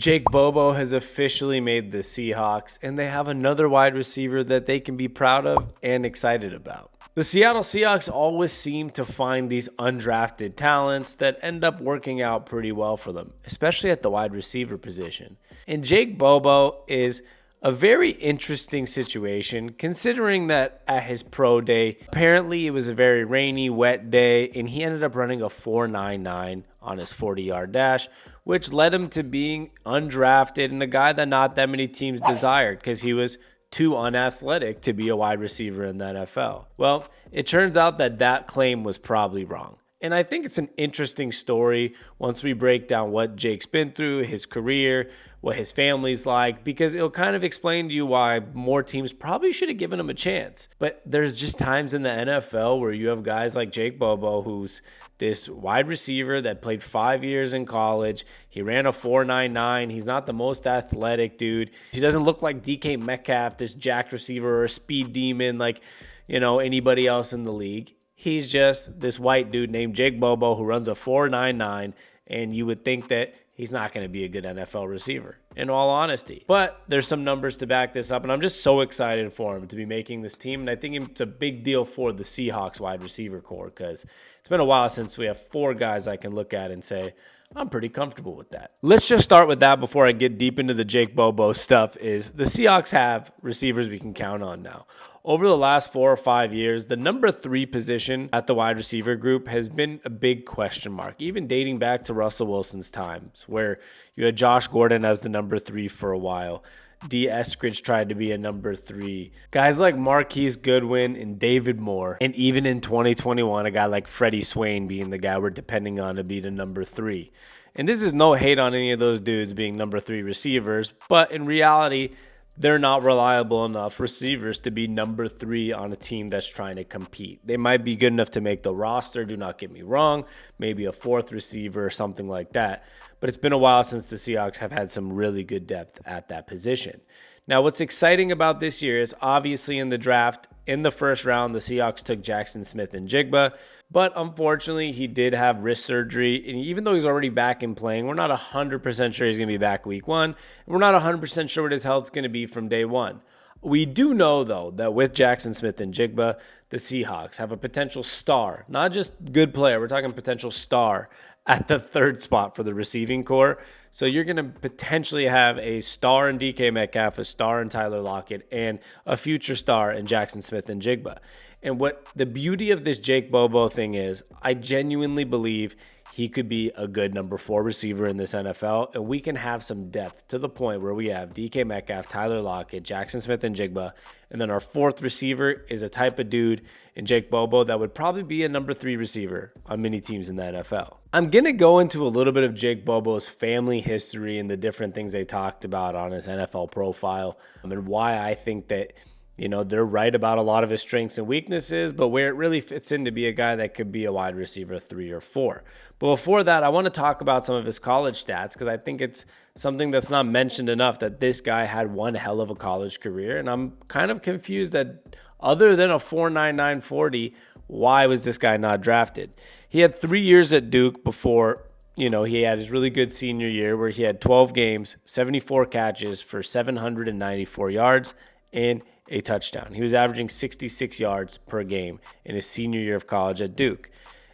Jake Bobo has officially made the Seahawks, and they have another wide receiver that they can be proud of and excited about. The Seattle Seahawks always seem to find these undrafted talents that end up working out pretty well for them, especially at the wide receiver position. And Jake Bobo is a very interesting situation considering that at his pro day, apparently it was a very rainy, wet day, and he ended up running a 4.99 on his 40-yard dash, which led him to being undrafted and a guy that not that many teams desired because he was too unathletic to be a wide receiver in the NFL. Well, it turns out that that claim was probably wrong. And I think it's an interesting story once we break down what Jake's been through, his career, what his family's like, because it'll kind of explain to you why more teams probably should have given him a chance. But there's just times in the NFL where you have guys like Jake Bobo, who's this wide receiver that played 5 years in college. He ran a 4.99. He's not the most athletic dude. He doesn't look like DK Metcalf, this jacked receiver or a speed demon like, anybody else in the league. He's just this white dude named Jake Bobo who runs a 4.99, and you would think that he's not going to be a good NFL receiver, in all honesty. But there's some numbers to back this up, and I'm just so excited for him to be making this team, and I think it's a big deal for the Seahawks wide receiver core because it's been a while since we have 4 guys I can look at and say, I'm pretty comfortable with that. Let's just start with that before I get deep into the Jake Bobo stuff. Is the Seahawks have receivers we can count on now. Over the last 4 or 5 years, the number 3 position at the wide receiver group has been a big question mark, even dating back to Russell Wilson's times, where you had Josh Gordon as the number 3 for a while. D. Eskridge tried to be a number 3. Guys like Marquise Goodwin and David Moore, and even in 2021, a guy like Freddie Swain being the guy we're depending on to be the number 3. And this is no hate on any of those dudes being number 3 receivers, but in reality, they're not reliable enough receivers to be number 3 on a team that's trying to compete. They might be good enough to make the roster, do not get me wrong, maybe a 4th receiver or something like that. But it's been a while since the Seahawks have had some really good depth at that position. Now, what's exciting about this year is obviously in the draft, in the first round, the Seahawks took Jackson Smith-Njigba, but unfortunately, he did have wrist surgery, and even though he's already back in playing, we're not 100% sure he's going to be back week 1, and we're not 100% sure what his health's going to be from day 1. We do know, though, that with Jackson Smith-Njigba, the Seahawks have a potential star, not just good player, we're talking potential star at the 3rd spot for the receiving core. So you're going to potentially have a star in DK Metcalf, a star in Tyler Lockett, and a future star in Jackson Smith-Njigba. And what the beauty of this Jake Bobo thing is, I genuinely believe he could be a good number 4 receiver in this NFL, and we can have some depth to the point where we have DK Metcalf, Tyler Lockett, Jackson Smith-Njigba, and then our 4th receiver is a type of dude in Jake Bobo that would probably be a number 3 receiver on many teams in the NFL. I'm going to go into a little bit of Jake Bobo's family history and the different things they talked about on his NFL profile, and why I think that they're right about a lot of his strengths and weaknesses, but where it really fits in to be a guy that could be a wide receiver 3 or 4. But before that, I want to talk about some of his college stats because I think it's something that's not mentioned enough that this guy had one hell of a college career. And I'm kind of confused that other than a 4.99 40, why was this guy not drafted? He had 3 years at Duke before he had his really good senior year where he had 12 games, 74 catches for 794 yards, and a touchdown. He was averaging 66 yards per game in his senior year of college at Duke.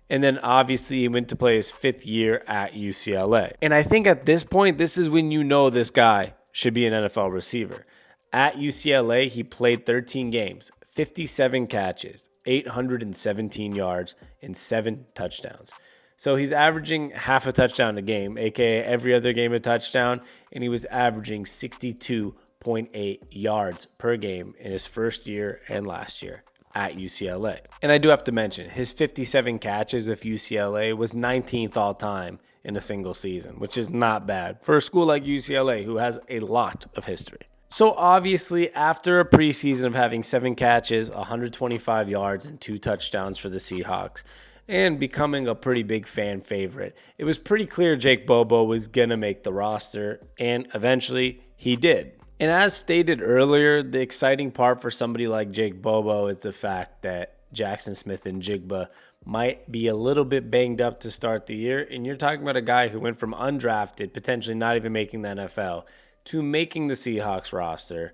And then obviously he went to play his 5th year at UCLA. And I think at this point, this is when this guy should be an NFL receiver. At UCLA, he played 13 games, 57 catches, 817 yards, and 7 touchdowns. So he's averaging half a touchdown a game, aka every other game a touchdown, and he was averaging 62.8 yards per game in his first year and last year at UCLA. And I do have to mention, his 57 catches with UCLA was 19th all time in a single season, which is not bad for a school like UCLA who has a lot of history. So obviously, after a preseason of having 7 catches, 125 yards, and 2 touchdowns for the Seahawks, and becoming a pretty big fan favorite, it was pretty clear Jake Bobo was going to make the roster, and eventually he did. And as stated earlier, the exciting part for somebody like Jake Bobo is the fact that Jackson Smith and Jigba might be a little bit banged up to start the year. And you're talking about a guy who went from undrafted, potentially not even making the NFL, to making the Seahawks roster,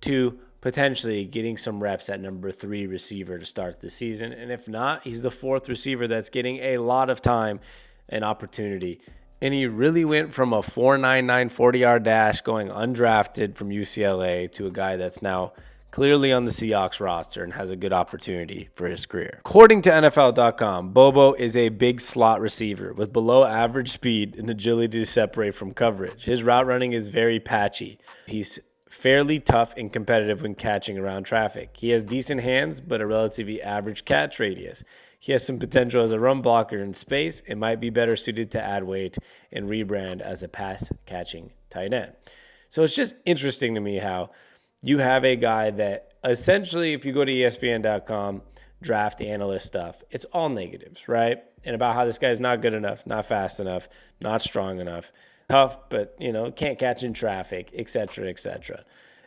to potentially getting some reps at number 3 receiver to start the season. And if not, he's the 4th receiver that's getting a lot of time and opportunity. And he really went from a 4.99 40-yard dash going undrafted from UCLA to a guy that's now clearly on the Seahawks roster and has a good opportunity for his career. According to NFL.com, Bobo is a big slot receiver with below average speed and agility to separate from coverage. His route running is very patchy. He's fairly tough and competitive when catching around traffic. He has decent hands, but a relatively average catch radius. He has some potential as a run blocker in space and might be better suited to add weight and rebrand as a pass-catching tight end. So it's just interesting to me how you have a guy that essentially, if you go to ESPN.com, draft analyst stuff, it's all negatives, right? And about how this guy's not good enough, not fast enough, not strong enough, tough, but, can't catch in traffic, etc., etc.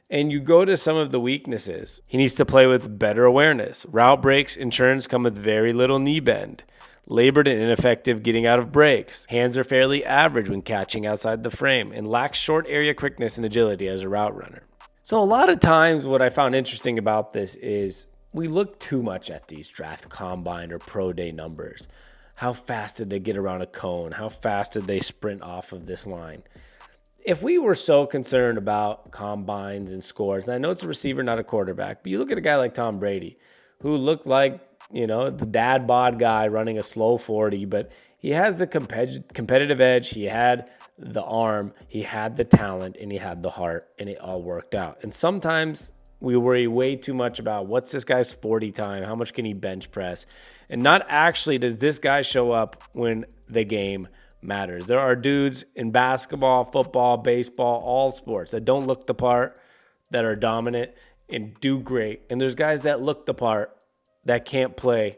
And you go to some of the weaknesses. He needs to play with better awareness. Route breaks and turns come with very little knee bend. Labored and ineffective getting out of breaks. Hands are fairly average when catching outside the frame and lacks short area quickness and agility as a route runner. So a lot of times what I found interesting about this is we look too much at these draft combine or pro day numbers. How fast did they get around a cone? How fast did they sprint off of this line? If we were so concerned about combines and scores, and I know it's a receiver, not a quarterback, but you look at a guy like Tom Brady, who looked like, the dad bod guy running a slow 40, but he has the competitive edge. He had the arm, he had the talent, and he had the heart, and it all worked out. And sometimes we worry way too much about what's this guy's 40 time, how much can he bench press, and not actually does this guy show up when the game matters. There are dudes in basketball, football, baseball, all sports that don't look the part, that are dominant and do great. And there's guys that look the part that can't play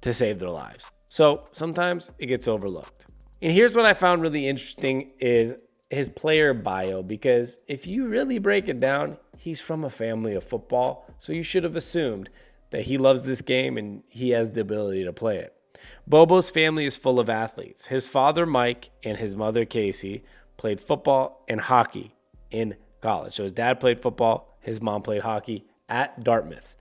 to save their lives. So sometimes it gets overlooked. And here's what I found really interesting is his player bio, because if you really break it down, he's from a family of football. So you should have assumed that he loves this game and he has the ability to play it. Bobo's family is full of athletes. His father, Mike, and his mother, Casey, played football and hockey in college. So his dad played football, his mom played hockey at Dartmouth.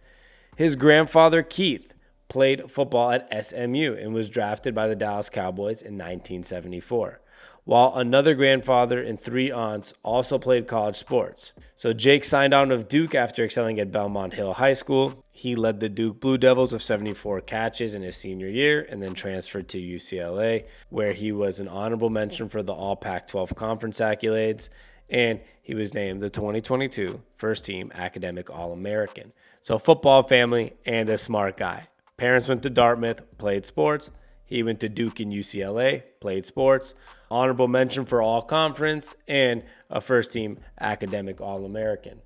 His grandfather, Keith, played football at SMU and was drafted by the Dallas Cowboys in 1974, while another grandfather and 3 aunts also played college sports. So Jake signed on with Duke after excelling at Belmont Hill High School. He led the Duke Blue Devils with 74 catches in his senior year and then transferred to UCLA, where he was an honorable mention for the All Pac-12 Conference accolades, and he was named the 2022 First Team Academic All-American. So football family and a smart guy. Parents went to Dartmouth, played sports. He went to Duke and UCLA, played sports. Honorable mention for all conference and a first-team academic All-American.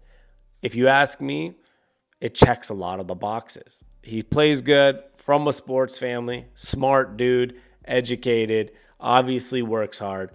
If you ask me, it checks a lot of the boxes. He plays good, from a sports family, smart dude, educated, obviously works hard.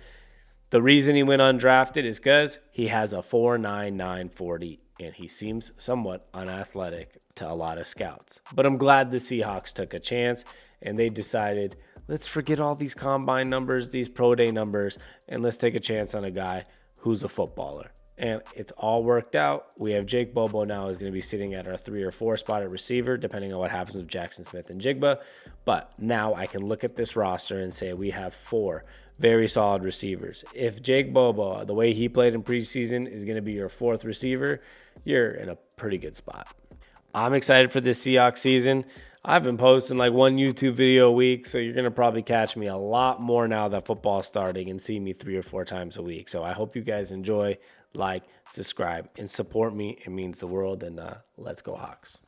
The reason he went undrafted is because he has a 4.99 40, and he seems somewhat unathletic to a lot of scouts. But I'm glad the Seahawks took a chance, and they decided, let's forget all these combine numbers, these pro day numbers, and let's take a chance on a guy who's a footballer. And it's all worked out. We have Jake Bobo now is going to be sitting at our 3 or 4 spot at receiver, depending on what happens with Jackson Smith and Jigba. But now I can look at this roster and say we have 4 very solid receivers. If Jake Bobo, the way he played in preseason, is going to be your 4th receiver, you're in a pretty good spot. I'm excited for this Seahawks season. I've been posting like 1 YouTube video a week, so you're going to probably catch me a lot more now that football's starting and see me 3 or 4 times a week. So I hope you guys enjoy, like, subscribe, and support me. It means the world, and let's go Hawks.